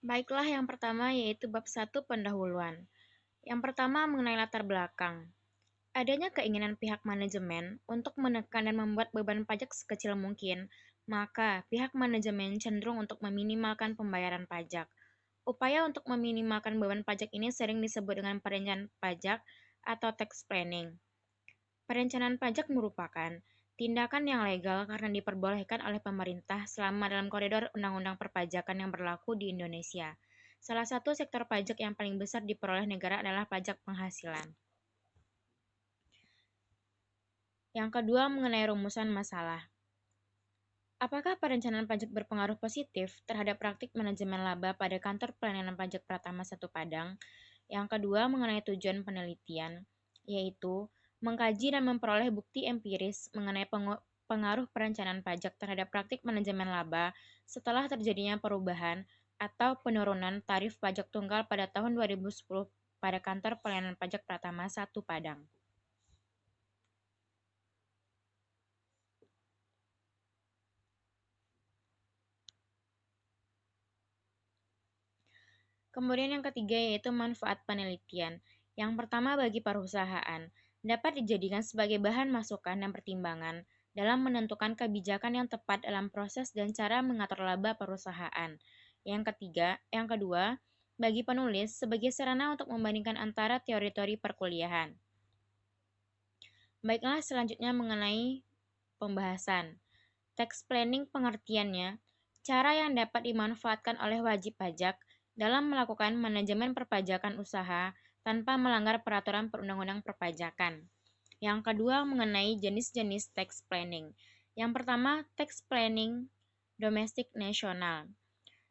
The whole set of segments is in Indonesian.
Baiklah, yang pertama yaitu bab 1 pendahuluan. Yang pertama mengenai latar belakang. Adanya keinginan pihak manajemen untuk menekan dan membuat beban pajak sekecil mungkin, maka pihak manajemen cenderung untuk meminimalkan pembayaran pajak. Upaya untuk meminimalkan beban pajak ini sering disebut dengan perencanaan pajak atau tax planning. Perencanaan pajak merupakan tindakan yang legal karena diperbolehkan oleh pemerintah selama dalam koridor undang-undang perpajakan yang berlaku di Indonesia. Salah satu sektor pajak yang paling besar diperoleh negara adalah pajak penghasilan. Yang kedua, mengenai rumusan masalah. Apakah perencanaan pajak berpengaruh positif terhadap praktik manajemen laba pada kantor pelayanan pajak Pratama 1 Padang? Yang kedua, mengenai tujuan penelitian, yaitu mengkaji dan memperoleh bukti empiris mengenai pengaruh perencanaan pajak terhadap praktik manajemen laba setelah terjadinya perubahan atau penurunan tarif pajak tunggal pada tahun 2010 pada kantor pelayanan pajak Pratama 1 Padang. Kemudian yang ketiga yaitu manfaat penelitian. Yang pertama bagi perusahaan, dapat dijadikan sebagai bahan masukan dan pertimbangan dalam menentukan kebijakan yang tepat dalam proses dan cara mengatur laba perusahaan. Yang kedua, bagi penulis sebagai sarana untuk membandingkan antara teori-teori perkuliahan. Baiklah, selanjutnya mengenai pembahasan. Tax planning pengertiannya, cara yang dapat dimanfaatkan oleh wajib pajak dalam melakukan manajemen perpajakan usaha tanpa melanggar peraturan perundang-undang perpajakan. Yang kedua, mengenai jenis-jenis tax planning. Yang pertama, tax planning domestik nasional.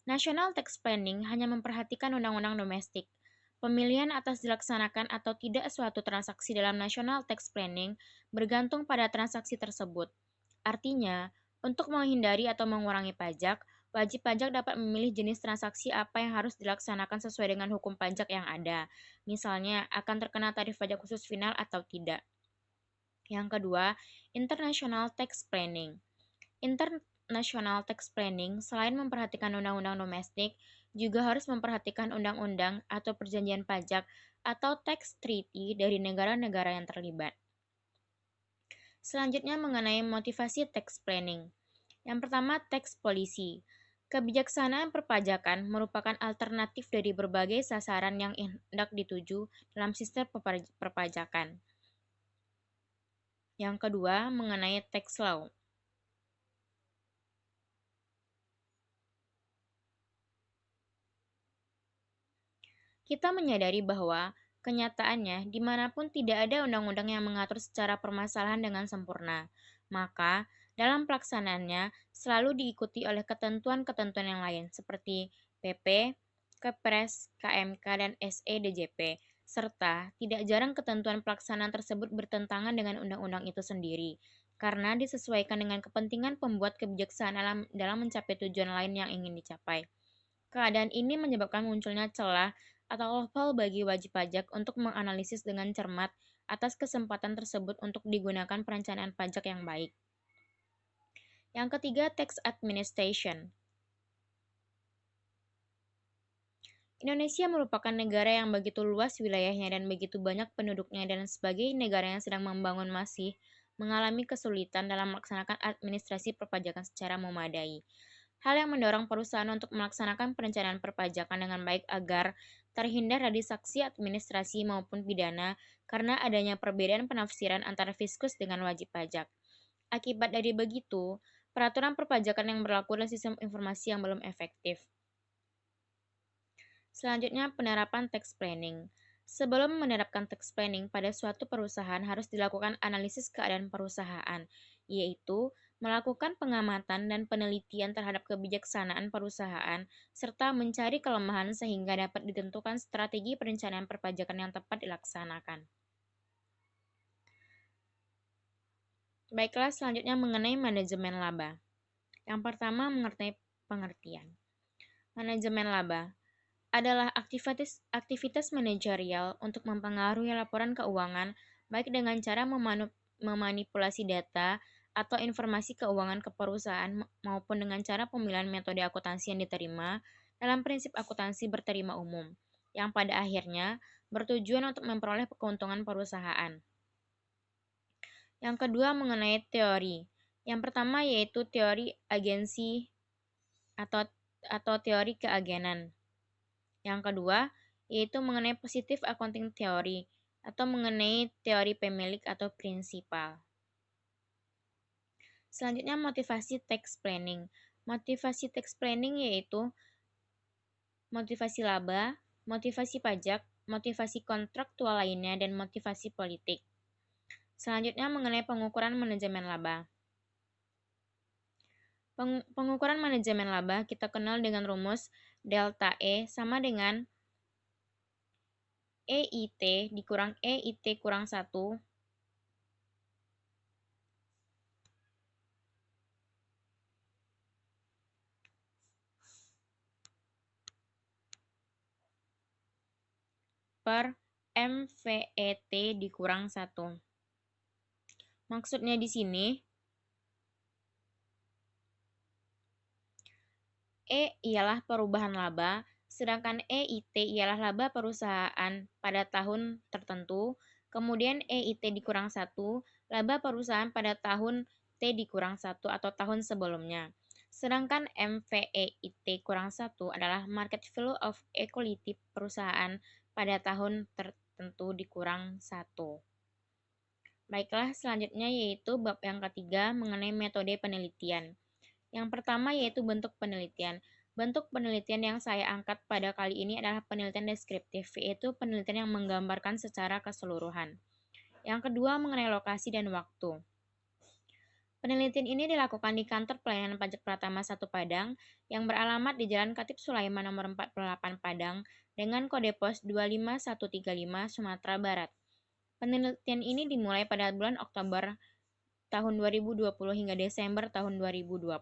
National tax planning hanya memperhatikan undang-undang domestik. Pemilihan atas dilaksanakan atau tidak suatu transaksi dalam national tax planning bergantung pada transaksi tersebut. Artinya, untuk menghindari atau mengurangi pajak, wajib pajak dapat memilih jenis transaksi apa yang harus dilaksanakan sesuai dengan hukum pajak yang ada. Misalnya, akan terkena tarif pajak khusus final atau tidak. Yang kedua, international tax planning. International tax planning selain memperhatikan undang-undang domestik, juga harus memperhatikan undang-undang atau perjanjian pajak atau tax treaty dari negara-negara yang terlibat. Selanjutnya mengenai motivasi tax planning. Yang pertama, tax policy. Kebijaksanaan perpajakan merupakan alternatif dari berbagai sasaran yang hendak dituju dalam sistem perpajakan. Yang kedua, mengenai tax law. Kita menyadari bahwa kenyataannya dimanapun tidak ada undang-undang yang mengatur secara permasalahan dengan sempurna, maka dalam pelaksanaannya selalu diikuti oleh ketentuan-ketentuan yang lain seperti PP, Kepres, KMK, dan SEDJP, serta tidak jarang ketentuan pelaksanaan tersebut bertentangan dengan undang-undang itu sendiri, karena disesuaikan dengan kepentingan pembuat kebijaksanaan dalam mencapai tujuan lain yang ingin dicapai. Keadaan ini menyebabkan munculnya celah atau loophole bagi wajib pajak untuk menganalisis dengan cermat atas kesempatan tersebut untuk digunakan perencanaan pajak yang baik. Yang ketiga, tax administration. Indonesia merupakan negara yang begitu luas wilayahnya dan begitu banyak penduduknya, dan sebagai negara yang sedang membangun masih mengalami kesulitan dalam melaksanakan administrasi perpajakan secara memadai. Hal yang mendorong perusahaan untuk melaksanakan perencanaan perpajakan dengan baik agar terhindar dari sanksi administrasi maupun pidana karena adanya perbedaan penafsiran antara fiskus dengan wajib pajak. Akibat dari begitu, peraturan perpajakan yang berlaku dan sistem informasi yang belum efektif. Selanjutnya, penerapan tax planning. Sebelum menerapkan tax planning pada suatu perusahaan harus dilakukan analisis keadaan perusahaan, yaitu melakukan pengamatan dan penelitian terhadap kebijaksanaan perusahaan, serta mencari kelemahan sehingga dapat ditentukan strategi perencanaan perpajakan yang tepat dilaksanakan. Baiklah, selanjutnya mengenai manajemen laba. Yang pertama, mengenai pengertian. Manajemen laba adalah aktivitas manajerial untuk mempengaruhi laporan keuangan baik dengan cara memanipulasi data atau informasi keuangan ke perusahaan maupun dengan cara pemilihan metode akuntansi yang diterima dalam prinsip akuntansi berterima umum, yang pada akhirnya bertujuan untuk memperoleh keuntungan perusahaan. Yang kedua mengenai teori. Yang pertama yaitu teori agensi atau teori keagenan. Yang kedua yaitu mengenai positive accounting theory atau mengenai teori pemilik atau prinsipal. Selanjutnya motivasi tax planning. Motivasi tax planning yaitu motivasi laba, motivasi pajak, motivasi kontraktual lainnya, dan motivasi politik. Selanjutnya mengenai pengukuran manajemen laba. Pengukuran manajemen laba kita kenal dengan rumus delta E sama dengan EIT dikurang EIT kurang 1 per MVET dikurang 1. Maksudnya di sini, E ialah perubahan laba, sedangkan EIT ialah laba perusahaan pada tahun tertentu, kemudian EIT dikurang 1, laba perusahaan pada tahun T dikurang 1 atau tahun sebelumnya. Sedangkan MVEIT kurang 1 adalah market value of equity perusahaan pada tahun tertentu dikurang 1. Baiklah, selanjutnya yaitu bab yang ketiga mengenai metode penelitian. Yang pertama yaitu bentuk penelitian. Bentuk penelitian yang saya angkat pada kali ini adalah penelitian deskriptif, yaitu penelitian yang menggambarkan secara keseluruhan. Yang kedua mengenai lokasi dan waktu. Penelitian ini dilakukan di Kantor Pelayanan Pajak Pratama 1 Padang yang beralamat di Jalan Khatib Sulaiman nomor 48 Padang dengan kode pos 25135 Sumatera Barat. Penelitian ini dimulai pada bulan Oktober tahun 2020 hingga Desember tahun 2020.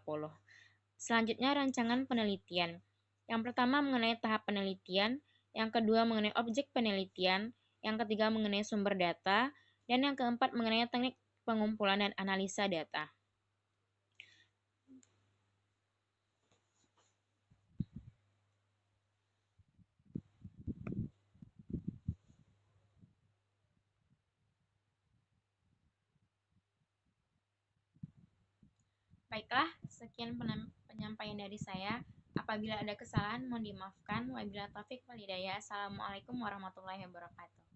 Selanjutnya rancangan penelitian. Yang pertama mengenai tahap penelitian, yang kedua mengenai objek penelitian, yang ketiga mengenai sumber data, dan yang keempat mengenai teknik pengumpulan dan analisa data. Baiklah, sekian penyampaian dari saya. Apabila ada kesalahan, mohon dimaafkan. Wabillahi taufiq wal hidayah. Assalamualaikum warahmatullahi wabarakatuh.